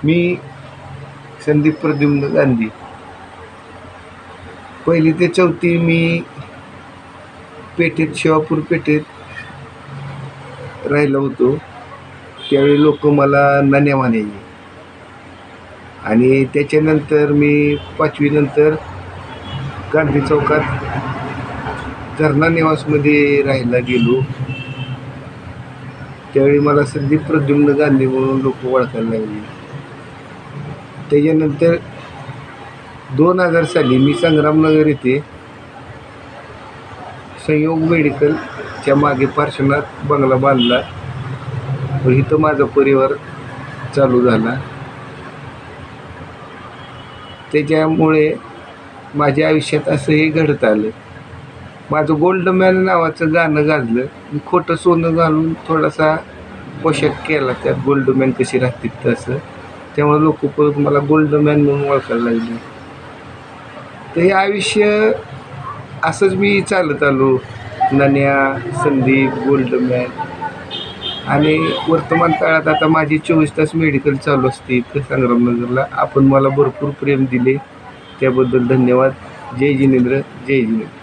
मी संदीप प्रद्युम्न गांधी. 1ली ते 4थी मी पेठेत, शिवापूर पेठेत राहिलो होतो. त्यावेळी लोक मला नाण्या म्हणायचे. आणि त्याच्यानंतर मी 5वी नंतर गांधी चौकात झरना निवासमध्ये राहायला गेलो. त्यावेळी मला संदीप प्रद्युम्न गांधी म्हणून लोक ओळखायला लागले. त्याच्यानंतर 2000 साली मी संग्रामनगर येथे संयोग मेडिकलच्या मागे पार्श्वनाथ बंगला बांधला व इथं माझा परिवार चालू झाला. त्याच्यामुळे माझ्या आयुष्यात असं हे घडत आलं. माझं गोल्ड मॅन नावाचं गाणं गाजलं. मी खोटं सोनं घालून थोडासा पोशाख केला, त्यात गोल्ड मॅन कशी राहते तसं. त्यामुळे लोक परत मला गोल्ड मॅन म्हणून ओळखायला लागले. तर हे आयुष्य असंच मी चालत आलो. नाण्या, संदीप, गोल्ड मॅन. आणि वर्तमान काळात आता माझी 24 तास मेडिकल चालू असते इथं संग्रामनगरला. आपण मला भरपूर प्रेम दिले त्याबद्दल धन्यवाद. जय जिनेंद्र, जय जिनेंद्र.